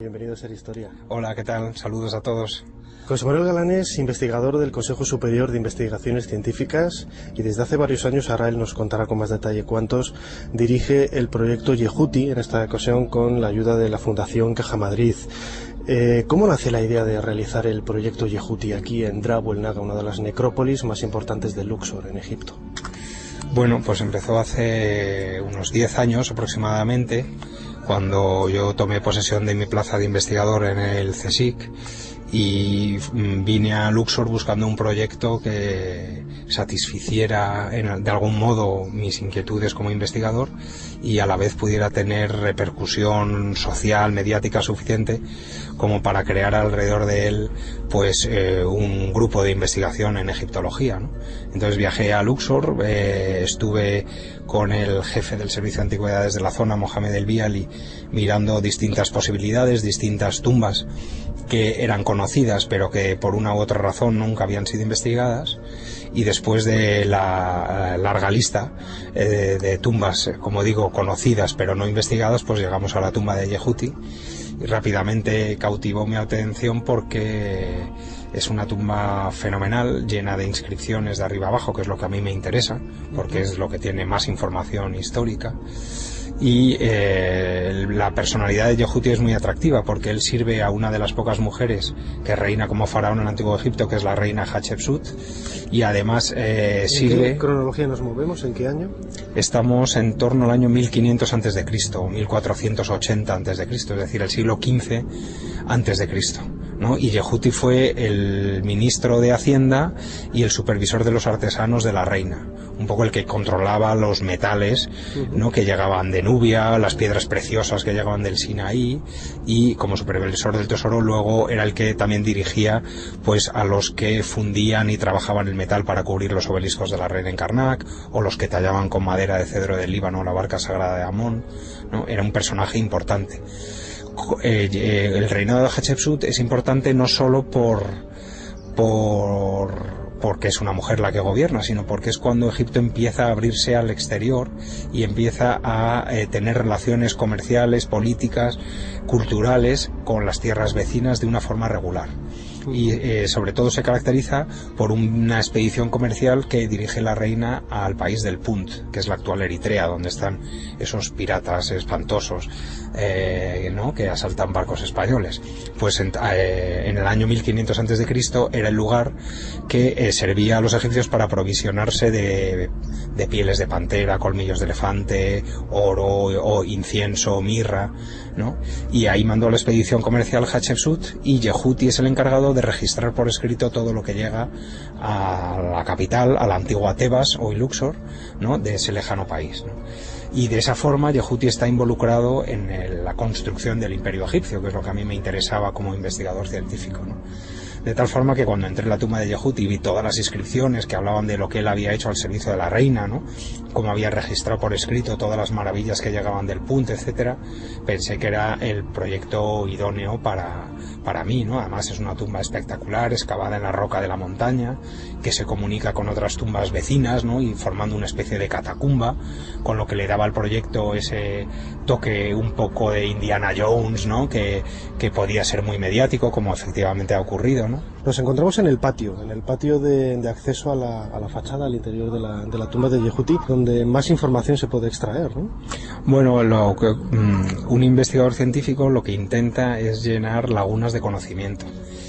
Bienvenido a Ser Historia. Hola, ¿qué tal? Saludos a todos. José Manuel Galán es investigador del Consejo Superior de Investigaciones Científicas y desde hace varios años, ahora él nos contará con más detalle cuántos, dirige el proyecto Yehuti, en esta ocasión con la ayuda de la Fundación Caja Madrid. ¿Cómo nace la idea de realizar el proyecto Yehuti aquí en Dra el Naga, una de las necrópolis más importantes de Luxor, en Egipto? Bueno, pues empezó hace unos 10 años aproximadamente, cuando yo tomé posesión de mi plaza de investigador en el CSIC y vine a Luxor buscando un proyecto que satisficiera de algún modo mis inquietudes como investigador y a la vez pudiera tener repercusión social, mediática suficiente como para crear alrededor de él pues un grupo de investigación en egiptología, ¿no? Entonces viajé a Luxor, estuve con el jefe del Servicio de Antigüedades de la zona, Mohamed El Biali, mirando distintas posibilidades, distintas tumbas que eran conocidas pero que por una u otra razón nunca habían sido investigadas, y después de la larga lista de tumbas, como digo, conocidas pero no investigadas, pues llegamos a la tumba de Yehuti y rápidamente cautivó mi atención porque es una tumba fenomenal, llena de inscripciones de arriba abajo, que es lo que a mí me interesa, porque es lo que tiene más información histórica. Y la personalidad de Yehuti es muy atractiva porque él sirve a una de las pocas mujeres que reina como faraón en el Antiguo Egipto, que es la reina Hatshepsut, y además sirve... ¿En qué cronología nos movemos? ¿En qué año? Estamos en torno al año 1500 a.C. o 1480 a.C., es decir, el siglo XV a.C., ¿no? Y Yehuti fue el ministro de Hacienda y el supervisor de los artesanos de la reina, un poco el que controlaba los metales, ¿no?, que llegaban de Nubia, las piedras preciosas que llegaban del Sinaí, y como supervisor del tesoro luego era el que también dirigía pues a los que fundían y trabajaban el metal para cubrir los obeliscos de la reina en Karnak, o los que tallaban con madera de cedro del Líbano la barca sagrada de Amón, ¿no? Era un personaje importante. El reinado de Hatshepsut es importante no solo porque es una mujer la que gobierna, sino porque es cuando Egipto empieza a abrirse al exterior y empieza a tener relaciones comerciales, políticas, culturales con las tierras vecinas de una forma regular. Y sobre todo se caracteriza por una expedición comercial que dirige la reina al país del Punt, que es la actual Eritrea, donde están esos piratas espantosos, ¿no?, que asaltan barcos españoles. Pues en el año 1500 a.C. era el lugar que servía a los egipcios para aprovisionarse de pieles de pantera, colmillos de elefante, oro o incienso, mirra, ¿no? Y ahí mandó la expedición comercial Hatshepsut, y Yehuti es el encargado de registrar por escrito todo lo que llega a la capital, a la antigua Tebas, hoy Luxor, ¿no?, de ese lejano país, ¿no? Y de esa forma Yehuti está involucrado en la construcción del imperio egipcio, que es lo que a mí me interesaba como investigador científico, ¿no? De tal forma que cuando entré en la tumba de Yehuti y vi todas las inscripciones que hablaban de lo que él había hecho al servicio de la reina, ¿no?, cómo había registrado por escrito todas las maravillas que llegaban del Punt, etcétera, pensé que era el proyecto idóneo para mí, ¿no? Además es una tumba espectacular, excavada en la roca de la montaña, que se comunica con otras tumbas vecinas, ¿no?, y formando una especie de catacumba, con lo que le daba al proyecto ese toque un poco de Indiana Jones, ¿no?, que podía ser muy mediático, como efectivamente ha ocurrido, ¿no? Nos encontramos en el patio de acceso a la fachada, al interior de la tumba de Yehuti, donde más información se puede extraer, ¿no? Bueno, un investigador científico lo que intenta es llenar lagunas de conocimiento.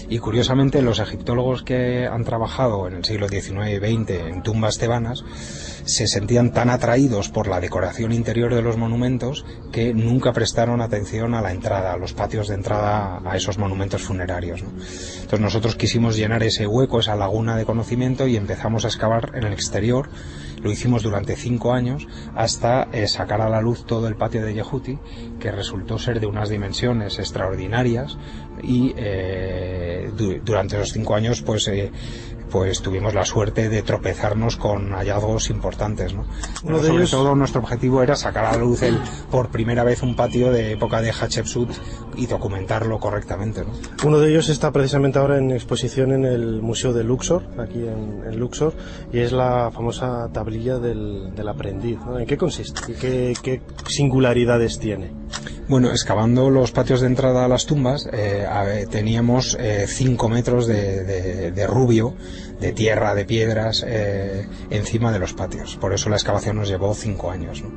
Y curiosamente los egiptólogos que han trabajado en el siglo XIX y XX en tumbas tebanas se sentían tan atraídos por la decoración interior de los monumentos que nunca prestaron atención a la entrada, a los patios de entrada a esos monumentos funerarios, ¿no? Entonces nosotros quisimos llenar ese hueco, esa laguna de conocimiento, y empezamos a excavar en el exterior. Lo hicimos durante 5 años hasta sacar a la luz todo el patio de Yehuti, que resultó ser de unas dimensiones extraordinarias, y durante esos 5 años pues tuvimos la suerte de tropezarnos con hallazgos importantes, ¿no? Sobre todo nuestro objetivo era sacar a la luz por primera vez un patio de época de Hatshepsut y documentarlo correctamente, ¿no? Uno de ellos está precisamente ahora en exposición en el Museo de Luxor, aquí en Luxor, y es la famosa tablilla tablilla del aprendiz, ¿no? ¿En qué consiste? ¿Qué singularidades tiene? Bueno, excavando los patios de entrada a las tumbas, teníamos 5 metros de rubio, de tierra, de piedras, encima de los patios. Por eso la excavación nos llevó 5 años, ¿no?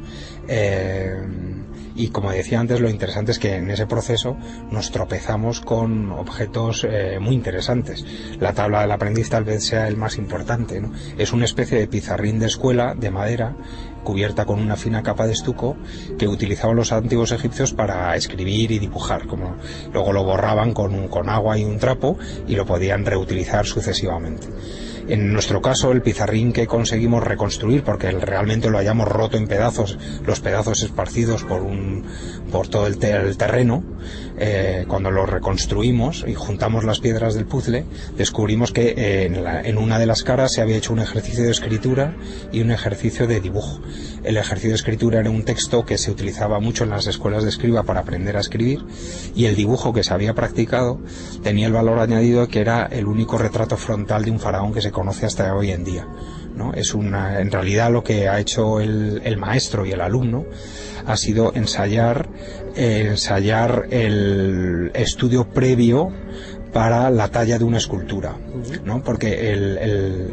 Y como decía antes, lo interesante es que en ese proceso nos tropezamos con objetos muy interesantes. La tabla del aprendiz tal vez sea el más importante, ¿no? Es una especie de pizarrín de escuela de madera cubierta con una fina capa de estuco que utilizaban los antiguos egipcios para escribir y dibujar. Como luego lo borraban con agua y un trapo y lo podían reutilizar sucesivamente. En nuestro caso, el pizarrín que conseguimos reconstruir, porque realmente lo hayamos roto en pedazos, los pedazos esparcidos por todo el terreno, cuando lo reconstruimos y juntamos las piedras del puzzle, descubrimos que en una de las caras se había hecho un ejercicio de escritura y un ejercicio de dibujo. El ejercicio de escritura era un texto que se utilizaba mucho en las escuelas de escriba para aprender a escribir, y el dibujo que se había practicado tenía el valor añadido que era el único retrato frontal de un faraón que se conoce hasta hoy en día, ¿no? En realidad lo que ha hecho el maestro y el alumno ha sido ensayar el estudio previo para la talla de una escultura, ¿no? Porque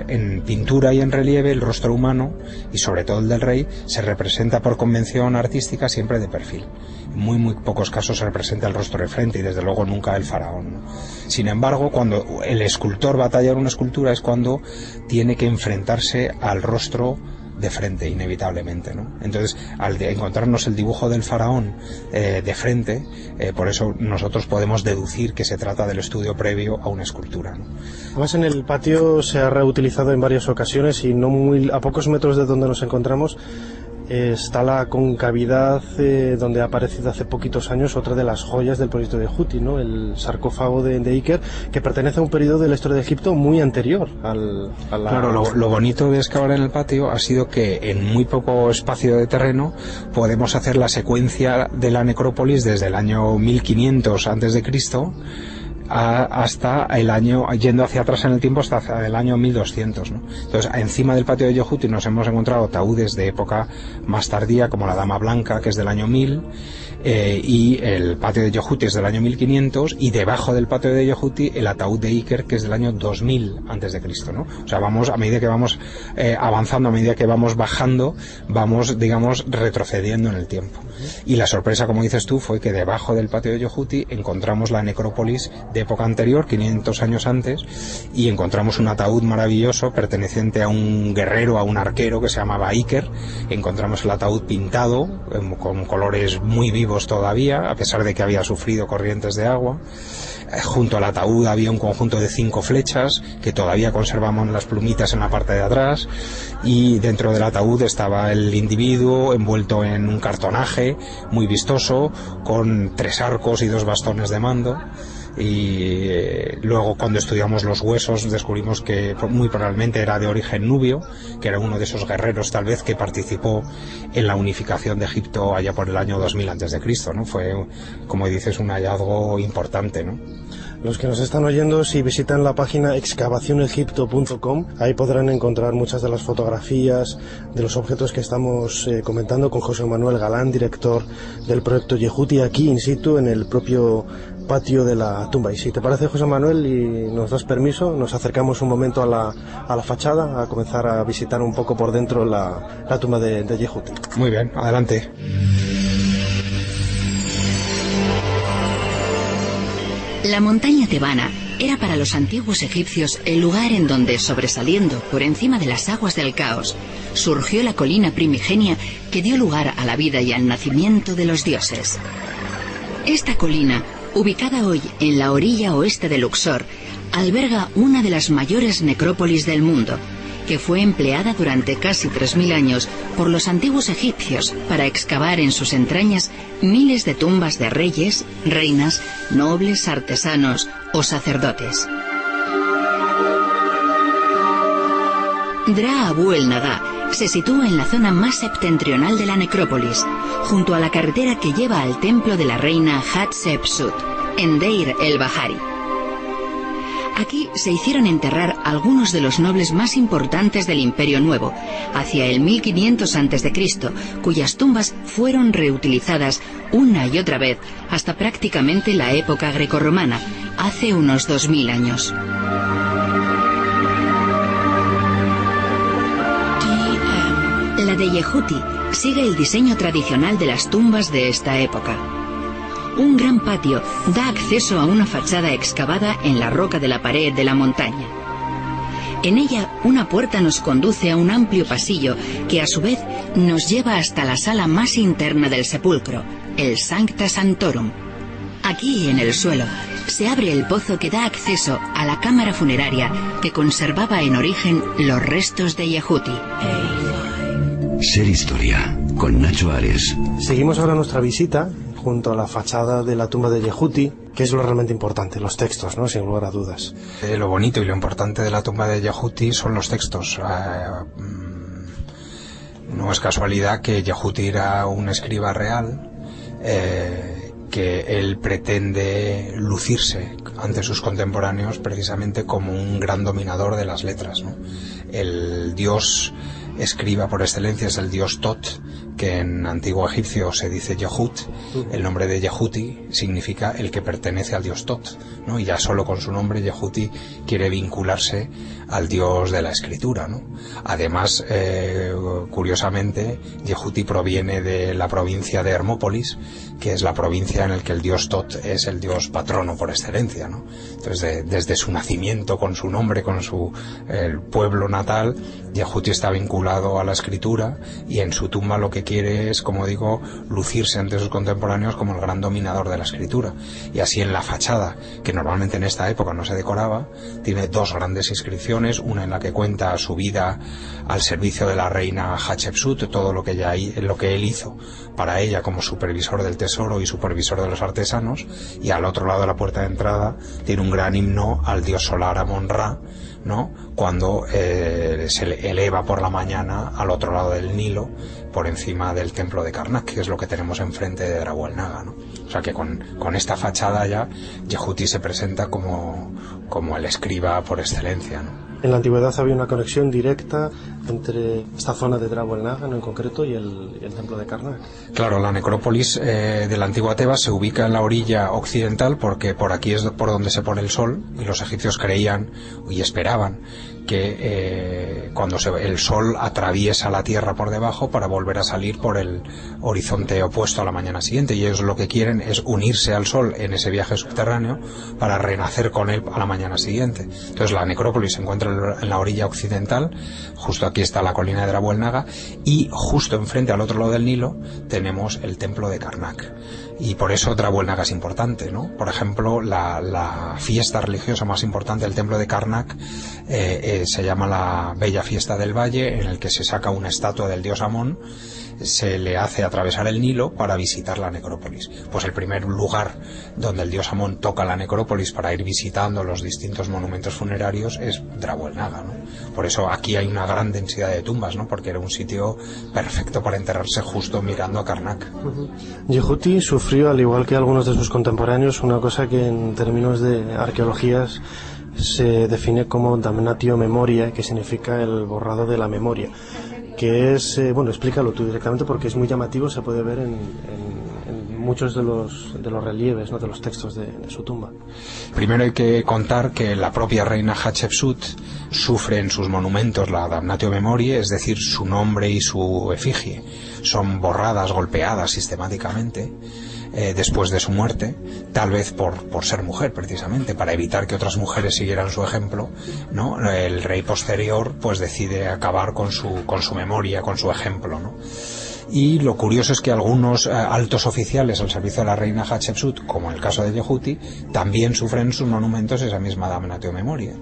en pintura y en relieve el rostro humano, y sobre todo el del rey, se representa por convención artística siempre de perfil. En muy pocos casos se representa el rostro de frente, y desde luego nunca el faraón, ¿no? Sin embargo, cuando el escultor va a tallar una escultura es cuando tiene que enfrentarse al rostro de frente, inevitablemente, ¿no? Entonces, al encontrarnos el dibujo del faraón de frente, por eso nosotros podemos deducir que se trata del estudio previo a una escultura, ¿no? Además, en el patio se ha reutilizado en varias ocasiones, y a pocos metros de donde nos encontramos está la concavidad donde ha aparecido hace poquitos años otra de las joyas del proyecto de Yehuti, ¿no? El sarcófago de Iker, que pertenece a un periodo de la historia de Egipto muy anterior a la... Claro, lo bonito de excavar en el patio ha sido que en muy poco espacio de terreno podemos hacer la secuencia de la necrópolis desde el año 1500 a.C. hasta el año, yendo hacia atrás en el tiempo, hasta el año 1200, ¿no? Entonces, encima del patio de Yehuti nos hemos encontrado ataúdes de época más tardía, como la Dama Blanca, que es del año 1000, y el patio de Yehuti es del año 1500, y debajo del patio de Yehuti el ataúd de Iker, que es del año 2000 antes de Cristo, ¿no? O sea, a medida que vamos avanzando, a medida que vamos bajando, vamos, digamos, retrocediendo en el tiempo. Y la sorpresa, como dices tú, fue que debajo del patio de Yehuti encontramos la necrópolis de época anterior, 500 años antes, y encontramos un ataúd maravilloso perteneciente a un guerrero, a un arquero que se llamaba Iker. Encontramos el ataúd pintado con colores muy vivos todavía, a pesar de que había sufrido corrientes de agua. Junto al ataúd había un conjunto de 5 flechas que todavía conservamos las plumitas en la parte de atrás, y dentro del ataúd estaba el individuo envuelto en un cartonaje muy vistoso con 3 arcos y 2 bastones de mando. Y luego, cuando estudiamos los huesos, descubrimos que muy probablemente era de origen nubio, que era uno de esos guerreros tal vez que participó en la unificación de Egipto allá por el año 2000 a.C., ¿no? Fue, como dices, un hallazgo importante, ¿no? Los que nos están oyendo, si visitan la página excavacionegipto.com, ahí podrán encontrar muchas de las fotografías de los objetos que estamos comentando con José Manuel Galán, director del proyecto Yehuti, aquí in situ en el propio patio de la tumba. Y si te parece, José Manuel, y nos das permiso, nos acercamos un momento a la fachada, a comenzar a visitar un poco por dentro la tumba de Yehuti. Muy bien, adelante. La montaña tebana era para los antiguos egipcios el lugar en donde, sobresaliendo por encima de las aguas del caos, surgió la colina primigenia que dio lugar a la vida y al nacimiento de los dioses. Esta colina, ubicada hoy en la orilla oeste de Luxor, alberga una de las mayores necrópolis del mundo, que fue empleada durante casi 3000 años por los antiguos egipcios para excavar en sus entrañas miles de tumbas de reyes, reinas, nobles, artesanos o sacerdotes. Dra Abu el Naga se sitúa en la zona más septentrional de la necrópolis, junto a la carretera que lleva al templo de la reina Hatshepsut, en Deir el Bahari. Aquí se hicieron enterrar algunos de los nobles más importantes del Imperio Nuevo, hacia el 1500 a.C., cuyas tumbas fueron reutilizadas una y otra vez hasta prácticamente la época grecorromana, hace unos 2000 años. La de Yehuti sigue el diseño tradicional de las tumbas de esta época. Un gran patio da acceso a una fachada excavada en la roca de la pared de la montaña. En ella, una puerta nos conduce a un amplio pasillo que a su vez nos lleva hasta la sala más interna del sepulcro, el Sancta Sanctorum. Aquí, en el suelo, se abre el pozo que da acceso a la cámara funeraria que conservaba en origen los restos de Yehuti. Ser Historia, con Nacho Ares. Seguimos ahora nuestra visita junto a la fachada de la tumba de Yehuti, que es lo realmente importante, los textos, ¿no? Sin lugar a dudas. Lo bonito y lo importante de la tumba de Yehuti son los textos. No es casualidad que Yehuti era un escriba real, que él pretende lucirse ante sus contemporáneos precisamente como un gran dominador de las letras, ¿no? El dios escriba por excelencia es el dios Tot, que en antiguo egipcio se dice Yehut. El nombre de Yehuti significa el que pertenece al dios Tot, ¿no? Y ya solo con su nombre Yehuti quiere vincularse al dios de la escritura, ¿no? Además, curiosamente, Yehuti proviene de la provincia de Hermópolis, que es la provincia en la que el dios Tot es el dios patrono por excelencia, ¿no? Entonces, desde su nacimiento, con su nombre, con su pueblo natal, Yehuti está vinculado a la escritura, y en su tumba lo que quiere es, como digo, lucirse ante sus contemporáneos como el gran dominador de la escritura. Y así en la fachada, que normalmente en esta época no se decoraba, tiene dos grandes inscripciones, una en la que cuenta su vida al servicio de la reina Hatshepsut, todo lo que él hizo para ella como supervisor del tesoro y supervisor de los artesanos, y al otro lado de la puerta de entrada tiene un gran himno al dios solar Amon-Ra, ¿no? Cuando se le eleva por la mañana al otro lado del Nilo, por encima del templo de Karnak, que es lo que tenemos enfrente de Draguelnaga, ¿no? O sea que con esta fachada ya Yehuti se presenta como el escriba por excelencia, ¿no? En la antigüedad había una conexión directa entre esta zona de Draguelnaga, ¿no?, en concreto, y el templo de Karnak. Claro, la necrópolis de la antigua Tebas se ubica en la orilla occidental, porque por aquí es por donde se pone el sol, y los egipcios creían y esperaban que cuando el sol atraviesa la tierra por debajo para volver a salir por el horizonte opuesto a la mañana siguiente, y ellos lo que quieren es unirse al sol en ese viaje subterráneo para renacer con él a la mañana siguiente. Entonces la necrópolis se encuentra en la orilla occidental, justo aquí está la colina de Draguelnaga, y justo enfrente al otro lado del Nilo tenemos el templo de Karnak. Y por eso Draguelnaga es importante, ¿no? Por ejemplo, la fiesta religiosa más importante del templo de Karnak se llama la Bella Fiesta del Valle, en el que se saca una estatua del dios Amón, se le hace atravesar el Nilo para visitar la necrópolis. Pues el primer lugar donde el dios Amón toca la necrópolis para ir visitando los distintos monumentos funerarios es Draguelnaga, ¿no? Por eso aquí hay una gran densidad de tumbas, ¿no? Porque era un sitio perfecto para enterrarse justo mirando a Karnak. Yehuti sufrió, al igual que algunos de sus contemporáneos, una cosa que en términos de arqueologías se define como damnatio memoriae, que significa el borrado de la memoria, que es, explícalo tú directamente, porque es muy llamativo, se puede ver en muchos de los relieves, ¿no?, de los textos de su tumba. Primero hay que contar que la propia reina Hatshepsut sufre en sus monumentos la damnatio memoriae, es decir, su nombre y su efigie son borradas, golpeadas sistemáticamente después de su muerte, tal vez por ser mujer precisamente, para evitar que otras mujeres siguieran su ejemplo, ¿no? El rey posterior pues decide acabar con su memoria, con su ejemplo, ¿no? Y lo curioso es que algunos altos oficiales al servicio de la reina Hatshepsut, como en el caso de Yehuti, también sufren en sus monumentos esa misma damnatio memoriae.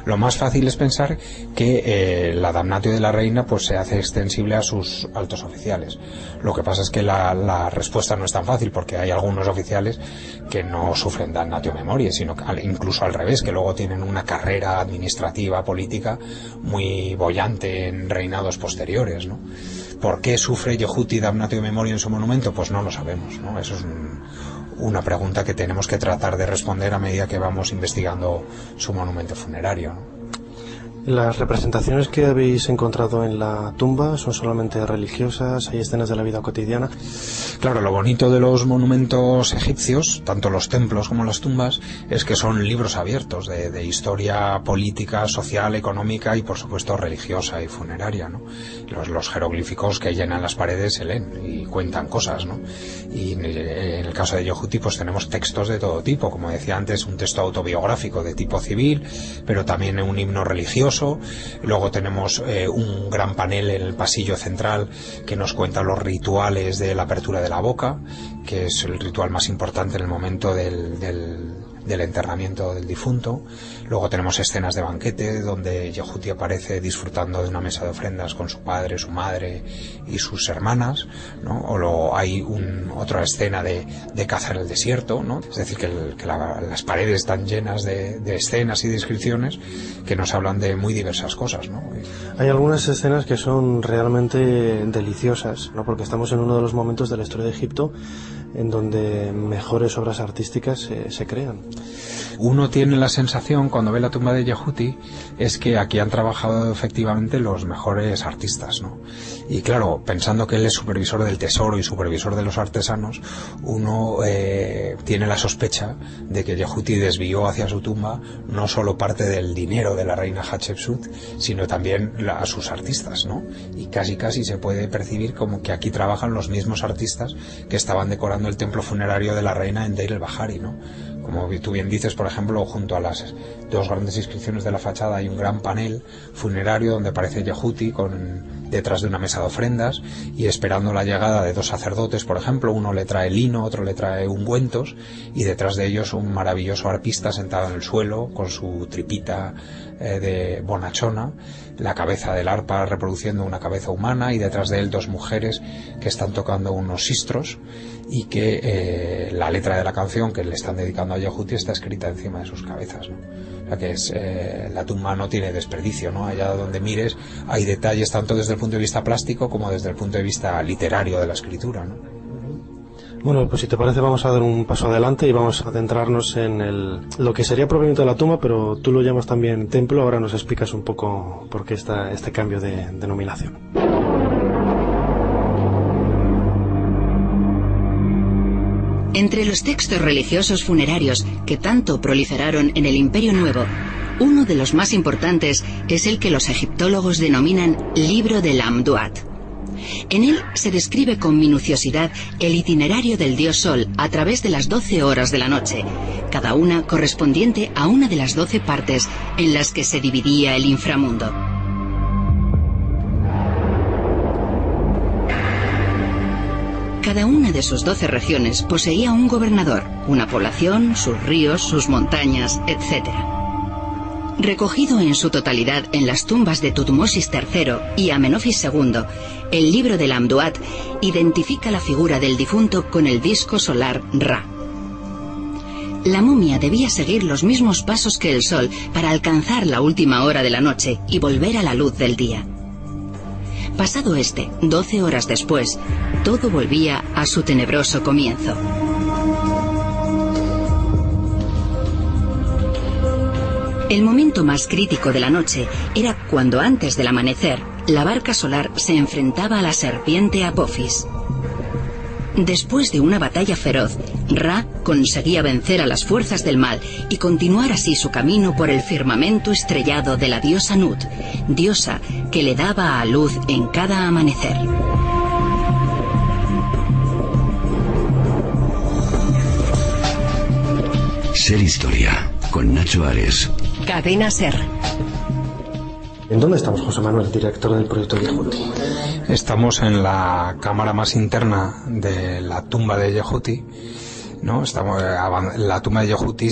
Lo más fácil es pensar que la damnatio de la reina pues se hace extensible a sus altos oficiales. Lo que pasa es que la respuesta no es tan fácil, porque hay algunos oficiales que no sufren damnatio memoriae, sino incluso al revés, que luego tienen una carrera administrativa, política muy boyante en reinados posteriores, ¿no? ¿Por qué sufre Yehuti damnatio memoriae en su monumento? Pues no lo sabemos, ¿no? Eso es una pregunta que tenemos que tratar de responder a medida que vamos investigando su monumento funerario, ¿no? ¿Las representaciones que habéis encontrado en la tumba son solamente religiosas? ¿Hay escenas de la vida cotidiana? Claro, lo bonito de los monumentos egipcios, tanto los templos como las tumbas, es que son libros abiertos de historia política, social, económica y por supuesto religiosa y funeraria, ¿no? Los jeroglíficos que llenan las paredes se leen y cuentan cosas, ¿no? Y en el caso de Yehuti pues tenemos textos de todo tipo, como decía antes, un texto autobiográfico de tipo civil, pero también un himno religioso. Luego tenemos un gran panel en el pasillo central que nos cuenta los rituales de la apertura de la boca, que es el ritual más importante en el momento del enterramiento del difunto. Luego tenemos escenas de banquete donde Yehuti aparece disfrutando de una mesa de ofrendas con su padre, su madre y sus hermanas, ¿no? O hay otra escena de caza en el desierto, ¿no? Es decir, que las paredes están llenas de escenas y descripciones que nos hablan de muy diversas cosas, ¿no? Hay algunas escenas que son realmente deliciosas, ¿no? Porque estamos en uno de los momentos de la historia de Egipto en donde mejores obras artísticas se crean. Uno tiene la sensación cuando ve la tumba de Yehuti es que aquí han trabajado efectivamente los mejores artistas, ¿no? Y claro, pensando que él es supervisor del tesoro y supervisor de los artesanos, uno tiene la sospecha de que Yehuti desvió hacia su tumba no solo parte del dinero de la reina Hatshepsut, sino también a sus artistas, ¿no? Y casi se puede percibir como que aquí trabajan los mismos artistas que estaban decorando el templo funerario de la reina en Deir el-Bahari, ¿no? Como tú bien dices, por ejemplo, junto a las dos grandes inscripciones de la fachada hay un gran panel funerario donde aparece Yehuti detrás de una mesa de ofrendas y esperando la llegada de dos sacerdotes, por ejemplo. Uno le trae lino, otro le trae ungüentos, y detrás de ellos un maravilloso arpista sentado en el suelo con su tripita de bonachona, la cabeza del arpa reproduciendo una cabeza humana, y detrás de él dos mujeres que están tocando unos sistros, y que la letra de la canción que le están dedicando a Yehuti está escrita encima de sus cabezas, ¿no? O sea que la tumba no tiene desperdicio, ¿no? Allá donde mires hay detalles tanto desde el punto de vista plástico como desde el punto de vista literario de la escritura, ¿no? Bueno, pues si te parece vamos a dar un paso adelante y vamos a adentrarnos en lo que sería propiamente de la tumba, pero tú lo llamas también templo. Ahora nos explicas un poco por qué este cambio de denominación. Entre los textos religiosos funerarios que tanto proliferaron en el Imperio Nuevo, uno de los más importantes es el que los egiptólogos denominan Libro del Amduat. En él se describe con minuciosidad el itinerario del dios Sol a través de las 12 horas de la noche, cada una correspondiente a una de las 12 partes en las que se dividía el inframundo. Cada una de sus 12 regiones poseía un gobernador, una población, sus ríos, sus montañas, etc. Recogido en su totalidad en las tumbas de Tutmosis III y Amenofis II, el libro del Amduat identifica la figura del difunto con el disco solar Ra. La momia debía seguir los mismos pasos que el sol para alcanzar la última hora de la noche y volver a la luz del día. Pasado 12 horas después, todo volvía a su tenebroso comienzo. El momento más crítico de la noche era cuando antes del amanecer, la barca solar se enfrentaba a la serpiente Apophis. Después de una batalla feroz, Ra conseguía vencer a las fuerzas del mal y continuar así su camino por el firmamento estrellado de la diosa Nut, diosa que le daba a luz en cada amanecer. Ser Historia, con Nacho Ares. Cadena Ser. ¿En dónde estamos, José Manuel, director del proyecto Yehuti? Estamos en la cámara más interna de la tumba de Yehuti, ¿no? La tumba de Yehuti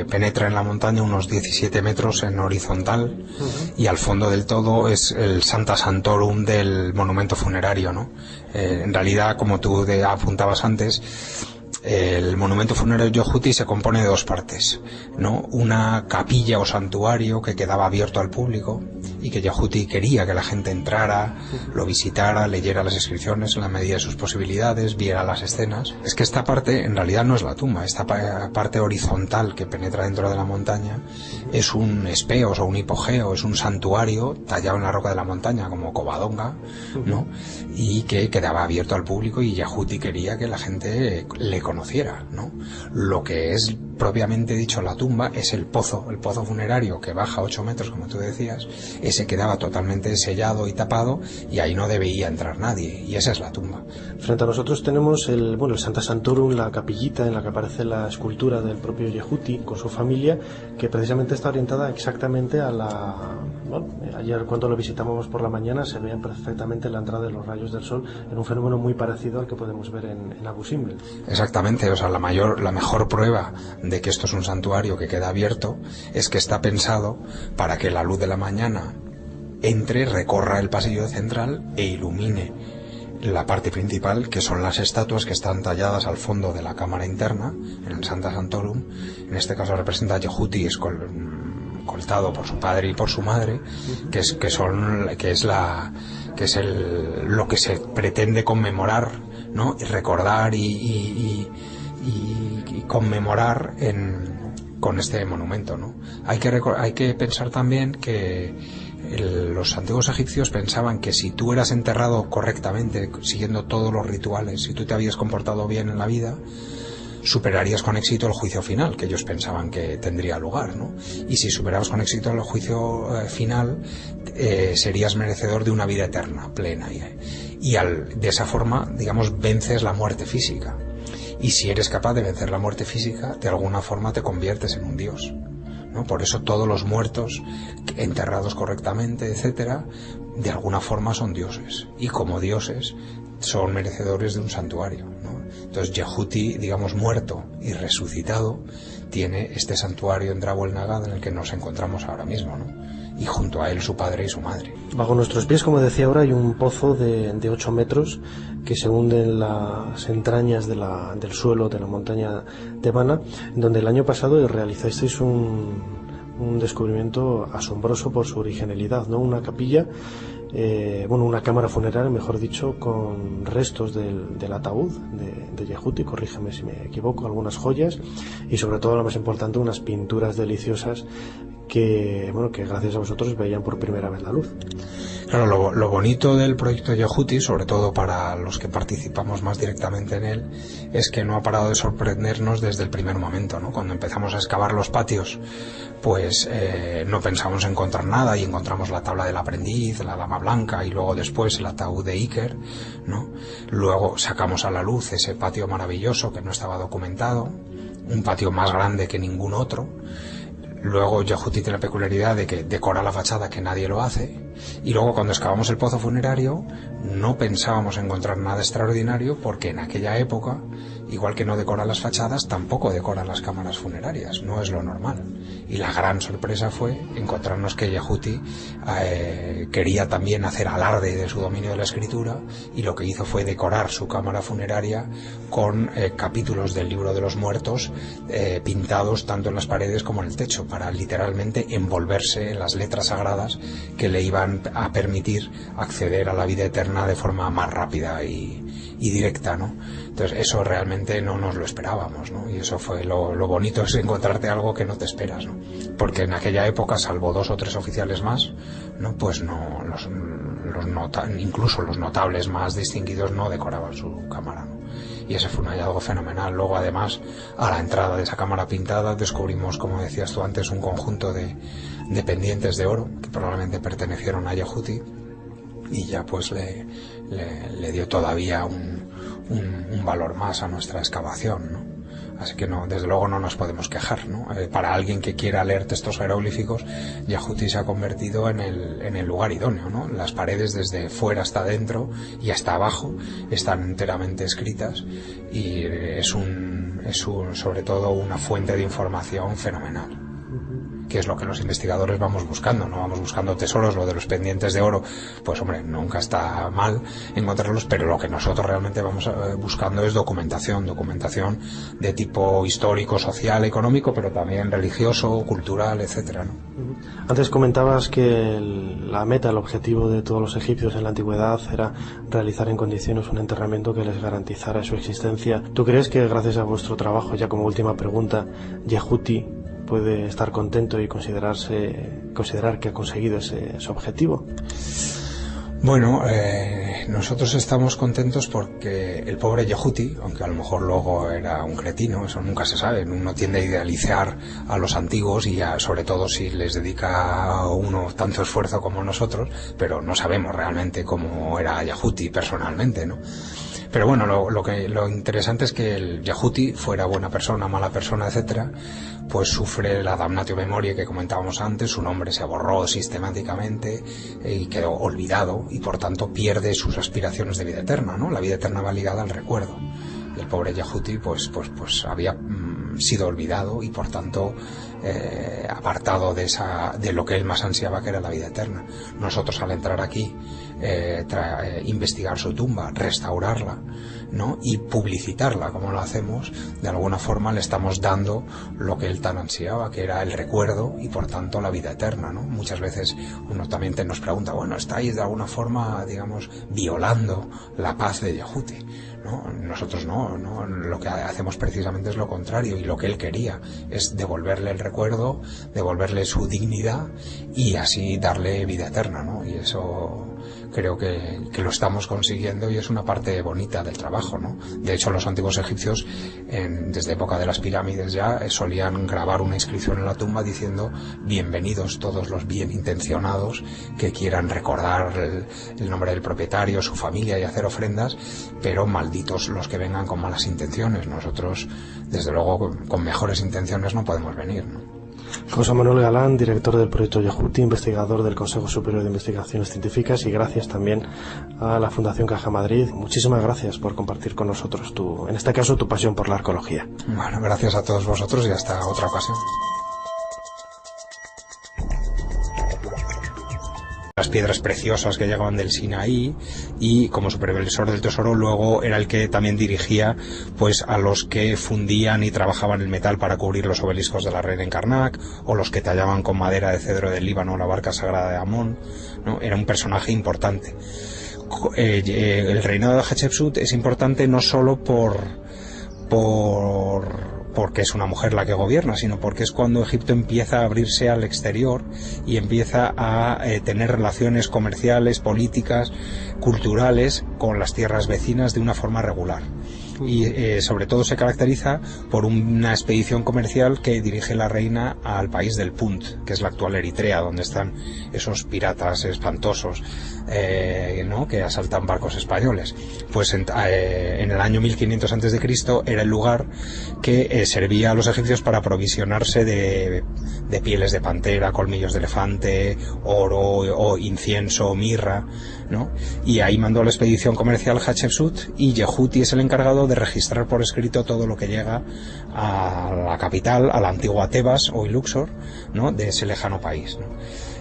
penetra en la montaña unos 17 metros en horizontal, y al fondo del todo es el Santa Santorum del monumento funerario, ¿no? En realidad, como tú apuntabas antes, El monumento funerario Yehuti se compone de dos partes, ¿no? Una capilla o santuario que quedaba abierto al público y que Yehuti quería que la gente entrara, lo visitara, leyera las inscripciones en la medida de sus posibilidades, viera las escenas. Es que esta parte en realidad no es la tumba, esta parte horizontal que penetra dentro de la montaña es un espeos o un hipogeo, es un santuario tallado en la roca de la montaña como Covadonga, ¿no? Y que quedaba abierto al público y Yehuti quería que la gente le conociera, ¿no? Lo que es propiamente dicho la tumba es el pozo funerario que baja 8 metros, como tú decías. Ese quedaba totalmente sellado y tapado y ahí no debía entrar nadie, y esa es la tumba. Frente a nosotros tenemos el Santa Santorum, la capillita en la que aparece la escultura del propio Yehuti con su familia, que precisamente está orientada exactamente a la... Bueno, ayer cuando lo visitamos por la mañana se veía perfectamente la entrada de los rayos del sol en un fenómeno muy parecido al que podemos ver en Abu Simbel. Exactamente, o sea, la mejor prueba de que esto es un santuario que queda abierto es que está pensado para que la luz de la mañana entre, recorra el pasillo central e ilumine la parte principal, que son las estatuas que están talladas al fondo de la cámara interna en el Santa Santorum. En este caso representa a Yehuti escoltado por su padre y por su madre, lo que se pretende conmemorar, ¿no? Y recordar y conmemorar con este monumento, ¿no? Hay que pensar también que los antiguos egipcios pensaban que si tú eras enterrado correctamente, siguiendo todos los rituales, si tú te habías comportado bien en la vida, superarías con éxito el juicio final, que ellos pensaban que tendría lugar, ¿no? Y si superabas con éxito el juicio final, serías merecedor de una vida eterna, plena. Y de esa forma, digamos, vences la muerte física. Y si eres capaz de vencer la muerte física, de alguna forma te conviertes en un dios, ¿no? Por eso todos los muertos enterrados correctamente, etcétera, de alguna forma son dioses, y como dioses son merecedores de un santuario, ¿no? Entonces Yehuti, digamos, muerto y resucitado, tiene este santuario en Drabol Nagad en el que nos encontramos ahora mismo, ¿no? Y junto a él su padre y su madre. Bajo nuestros pies, como decía ahora, hay un pozo de 8 metros que se hunde en las entrañas del suelo de la montaña tebana, donde el año pasado realizasteis un descubrimiento asombroso por su originalidad, ¿no? Una capilla, una cámara funeraria, mejor dicho, con restos del ataúd de Yehuti, corrígeme si me equivoco, algunas joyas y sobre todo, lo más importante, unas pinturas deliciosas que gracias a vosotros veían por primera vez la luz. Claro, lo bonito del proyecto Yehuti, sobre todo para los que participamos más directamente en él, es que no ha parado de sorprendernos desde el primer momento, ¿no? Cuando empezamos a excavar los patios, pues no pensamos encontrar nada y encontramos la tabla del aprendiz, la dama blanca y luego después el ataúd de Iker, ¿no? Luego sacamos a la luz ese patio maravilloso que no estaba documentado, un patio más grande que ningún otro. Luego Yehuti tiene la peculiaridad de que decora la fachada, que nadie lo hace, y luego cuando excavamos el pozo funerario no pensábamos encontrar nada extraordinario, porque en aquella época, igual que no decoran las fachadas, tampoco decoran las cámaras funerarias, no es lo normal. Y la gran sorpresa fue encontrarnos que Yehuti quería también hacer alarde de su dominio de la escritura, y lo que hizo fue decorar su cámara funeraria con capítulos del libro de los muertos pintados tanto en las paredes como en el techo, para literalmente envolverse en las letras sagradas que le iban a permitir acceder a la vida eterna de forma más rápida y directa, ¿no? Entonces eso realmente no nos lo esperábamos, ¿no? Y eso fue lo bonito, es encontrarte algo que no te esperas, ¿no? Porque en aquella época, salvo 2 o 3 oficiales más, ¿no? Pues no, incluso los notables más distinguidos no decoraban su cámara, ¿no? Y ese fue un hallazgo fenomenal. Luego, además, a la entrada de esa cámara pintada descubrimos, como decías tú antes, un conjunto de pendientes de oro que probablemente pertenecieron a Yehuti, y ya pues le dio todavía un valor más a nuestra excavación, ¿no? Así que no, desde luego no nos podemos quejar, ¿no? Para alguien que quiera leer textos jeroglíficos, Yehuti se ha convertido en el lugar idóneo, ¿no? Las paredes desde fuera hasta dentro y hasta abajo están enteramente escritas, y es sobre todo una fuente de información fenomenal, que es lo que los investigadores vamos buscando, no vamos buscando tesoros. Lo de los pendientes de oro, pues hombre, nunca está mal encontrarlos, pero lo que nosotros realmente vamos buscando es documentación de tipo histórico, social, económico, pero también religioso, cultural, etcétera, ¿no? Antes comentabas que la meta, el objetivo de todos los egipcios en la antigüedad era realizar en condiciones un enterramiento que les garantizara su existencia. ¿Tú crees que gracias a vuestro trabajo, ya como última pregunta, Yehuti puede estar contento y considerar que ha conseguido ese objetivo? Bueno, nosotros estamos contentos porque el pobre Yehuti, aunque a lo mejor luego era un cretino, eso nunca se sabe, uno tiende a idealizar a los antiguos y sobre todo si les dedica a uno tanto esfuerzo como nosotros, pero no sabemos realmente cómo era Yehuti personalmente, ¿no? Pero bueno, lo interesante es que el Yehuti, fuera buena persona, mala persona, etcétera, pues sufre la damnatio memoriae que comentábamos antes. Su nombre se borró sistemáticamente y quedó olvidado, y por tanto pierde sus aspiraciones de vida eterna, ¿no? La vida eterna va ligada al recuerdo. Y el pobre Yehuti pues había sido olvidado y por tanto apartado de lo que él más ansiaba, que era la vida eterna. Nosotros, al entrar aquí, investigar su tumba, restaurarla, ¿no?, y publicitarla como lo hacemos, de alguna forma le estamos dando lo que él tan ansiaba, que era el recuerdo y por tanto la vida eterna, ¿no? Muchas veces uno también nos pregunta, bueno, ¿estáis de alguna forma, digamos, violando la paz de Yehuti? ¿No? Nosotros no, lo que hacemos precisamente es lo contrario, y lo que él quería es devolverle el recuerdo, devolverle su dignidad y así darle vida eterna, ¿no? Y eso creo que lo estamos consiguiendo, y es una parte bonita del trabajo, ¿no? De hecho, los antiguos egipcios, desde época de las pirámides ya, solían grabar una inscripción en la tumba diciendo: bienvenidos todos los bien intencionados que quieran recordar el nombre del propietario, su familia, y hacer ofrendas, pero malditos los que vengan con malas intenciones. Nosotros, desde luego, con mejores intenciones no podemos venir, ¿no? José Manuel Galán, director del proyecto Yehuti, investigador del Consejo Superior de Investigaciones Científicas, y gracias también a la Fundación Caja Madrid. Muchísimas gracias por compartir con nosotros en este caso, tu pasión por la arqueología. Bueno, gracias a todos vosotros y hasta otra ocasión. Las piedras preciosas que llegaban del Sinaí, y como supervisor del tesoro luego era el que también dirigía pues a los que fundían y trabajaban el metal para cubrir los obeliscos de la reina en Karnak, o los que tallaban con madera de cedro del Líbano la barca sagrada de Amón, ¿no? Era un personaje importante. El reinado de Hatshepsut es importante no solo porque es una mujer la que gobierna, sino porque es cuando Egipto empieza a abrirse al exterior y empieza a tener relaciones comerciales, políticas, culturales con las tierras vecinas de una forma regular. Y sobre todo se caracteriza por una expedición comercial que dirige la reina al país del Punt, que es la actual Eritrea, donde están esos piratas espantosos, ¿no?, que asaltan barcos españoles. Pues en el año 1500 a.C. era el lugar que servía a los egipcios para aprovisionarse de pieles de pantera, colmillos de elefante, oro o incienso, mirra, ¿no? Y ahí mandó la expedición comercial Hatshepsut, y Yehuti es el encargado de registrar por escrito todo lo que llega a la capital, a la antigua Tebas, hoy Luxor, ¿no?, de ese lejano país, ¿no?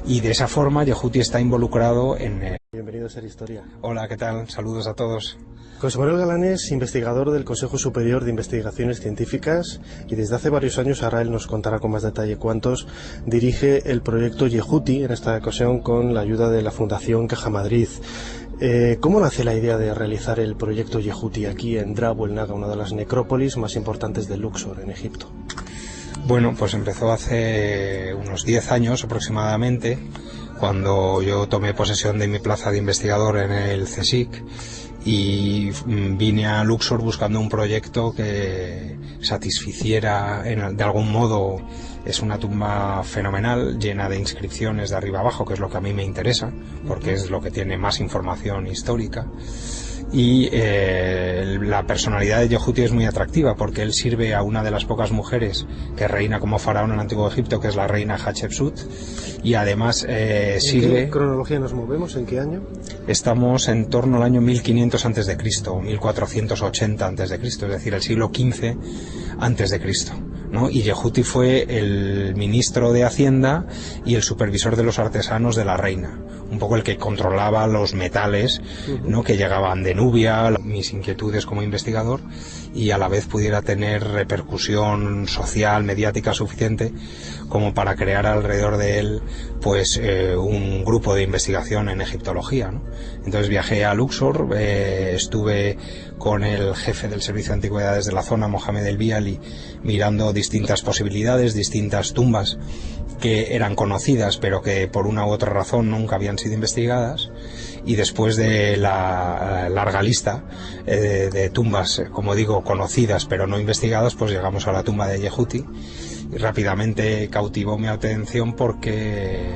Y de esa forma Yehuti está involucrado en... Bienvenido a Ser Historia. Hola, ¿qué tal? Saludos a todos. José Manuel Galán es investigador del Consejo Superior de Investigaciones Científicas, y desde hace varios años, ahora él nos contará con más detalle cuántos, dirige el proyecto Yehuti, en esta ocasión con la ayuda de la Fundación Caja Madrid. ¿Cómo nace la idea de realizar el proyecto Yehuti aquí en Drab el Naga, una de las necrópolis más importantes de Luxor, en Egipto? Bueno, pues empezó hace unos 10 años aproximadamente, cuando yo tomé posesión de mi plaza de investigador en el CSIC, y vine a Luxor buscando un proyecto que satisficiera de algún modo. Es una tumba fenomenal, llena de inscripciones de arriba abajo, que es lo que a mí me interesa, porque es lo que tiene más información histórica. Y la personalidad de Yehuti es muy atractiva, porque él sirve a una de las pocas mujeres que reina como faraón en el Antiguo Egipto, que es la reina Hatshepsut, y además sirve... ¿En qué cronología nos movemos? ¿En qué año? Estamos en torno al año 1500 a.C., 1480 a.C., es decir, el siglo XV a.C., ¿no? Y Yehuti fue el ministro de Hacienda y el supervisor de los artesanos de la reina, un poco el que controlaba los metales, ¿no? Que llegaban de Nubia, mis inquietudes como investigador, y a la vez pudiera tener repercusión social, mediática suficiente como para crear alrededor de él pues un grupo de investigación en egiptología, ¿no? Entonces viajé a Luxor, estuve con el jefe del Servicio de Antigüedades de la zona, Mohamed El Biali, mirando distintas posibilidades, distintas tumbas que eran conocidas pero que por una u otra razón nunca habían sido investigadas, y después de la larga lista de tumbas, como digo, conocidas pero no investigadas, pues llegamos a la tumba de Yehuti y rápidamente cautivó mi atención porque